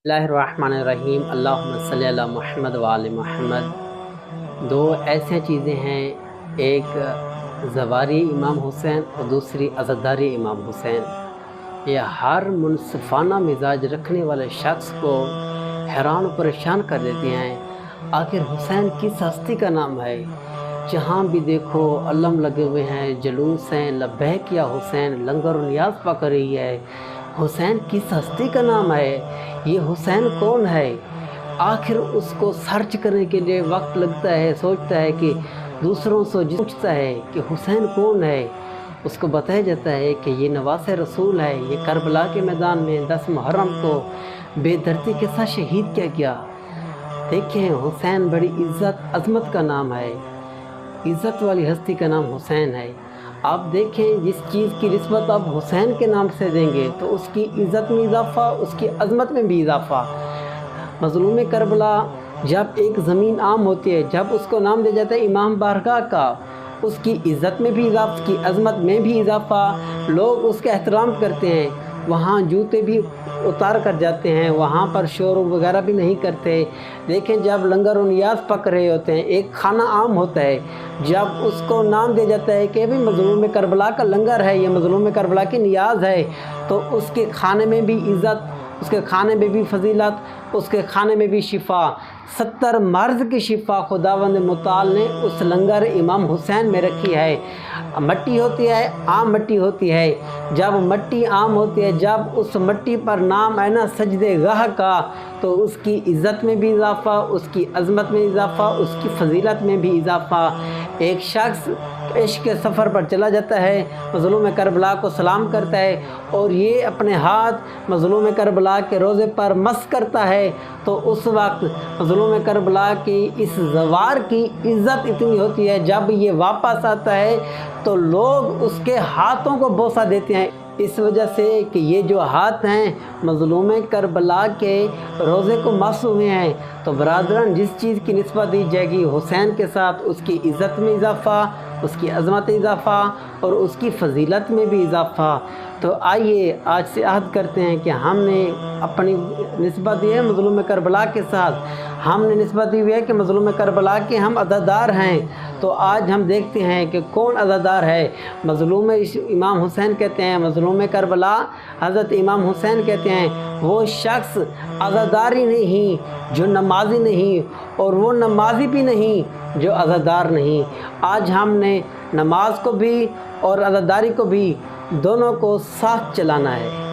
बिस्मिल्लाहिर्रहमानिर्रहीम अल्लाहुम्मा सल्ली अला मुहम्मद व आले मुहम्मद। दो ऐसी चीज़ें हैं, एक ज़वारी इमाम हुसैन और दूसरी अज़ादारी इमाम हुसैन। ये हर मुनसिफ़ाना मिजाज रखने वाले शख्स को हैरान और परेशान कर देती हैं। आखिर हुसैन किस हस्ती का नाम है? जहाँ भी देखो अलम लगे हुए हैं, जुलूस हैं, लब्बैक या हुसैन, लंगर और नियाज़ पक रही है। हुसैन किस हस्ती का नाम है? ये हुसैन कौन है? आखिर उसको सर्च करने के लिए वक्त लगता है, सोचता है कि दूसरों से पूछता है कि हुसैन कौन है। उसको बताया जाता है कि ये नवासे रसूल है, ये करबला के मैदान में 10 मुहर्रम को बेदर्दी के साथ शहीद किया गया। देखें, हुसैन बड़ी इज़्ज़त अज़मत का नाम है, इज़्ज़त वाली हस्ती का नाम हुसैन है। आप देखें, जिस चीज़ की निस्बत आप हुसैन के नाम से देंगे तो उसकी इज़्ज़त में इजाफ़ा, उसकी अज़मत में भी इजाफ़ा। मज़लूम करबला जब एक ज़मीन आम होती है, जब उसको नाम दिया जाता है इमाम बारगाह का, उसकी इज़्ज़त में भी इजाफ़ा, उसकी अज़मत में भी इजाफ़ा। लोग उसका एहतराम करते हैं, वहाँ जूते भी उतार कर जाते हैं, वहाँ पर शोर वगैरह भी नहीं करते। देखें, जब लंगर और नियाज़ पक रहे होते हैं, एक खाना आम होता है, जब उसको नाम दिया जाता है कि भाई मज़लूम करबला का लंगर है, ये मज़लूम करबला की नियाज़ है, तो उसके खाने में भी इज़्ज़त, उसके खाने में भी फजीलत, उसके खाने में भी शिफा। 70 मर्ज़ की शिफा खुदावंद मुताल ने उस लंगर इमाम हुसैन में रखी है। मट्टी होती है, आम मट्टी होती है। जब मट्टी आम होती है, जब उस मट्टी पर नाम है ना सजदे गाह का, तो उसकी इज़्ज़त में भी इजाफ़ा, उसकी अज़मत में इजाफ़ा, उसकी फजीलत में भी इजाफ़ा। एक शख्स इश्क़ के सफ़र पर चला जाता है, मज़लूम करबला को सलाम करता है और ये अपने हाथ मज़लूम करबला के रोज़े पर मस करता है, तो उस वक्त मज़लूम करबला की इस ज़वार की इज़्ज़त इतनी होती है, जब ये वापस आता है तो लोग उसके हाथों को बोसा देते हैं, इस वजह से कि ये जो हाथ हैं मज़लूम करबला के रोज़े को मस हुए हैं। तो बरादरान, जिस चीज़ की निस्बत दी जाएगी हुसैन के साथ, उसकी इज़्ज़त में इजाफ़ा, उसकी अज़मत इजाफ़ा और उसकी फ़जीलत में भी इजाफ़ा। तो आइए आज से अहद करते हैं कि हमने अपनी निस्बत दी है मज़लूम करबला के साथ, हमने निस्बत दी हुई है कि मज़लूम करबला के हम अज़ादार हैं। तो आज हम देखते हैं कि कौन अज़ादार है। मज़लूम इमाम हुसैन कहते हैं, मज़लूम करबला हज़रत इमाम हुसैन कहते हैं। वो शख्स अज़ादारी नहीं जो नमाजी नहीं, और वो नमाजी भी नहीं जो अज़ादार नहीं। आज हमने नमाज को भी और अज़ादारी को भी, दोनों को साथ चलाना है।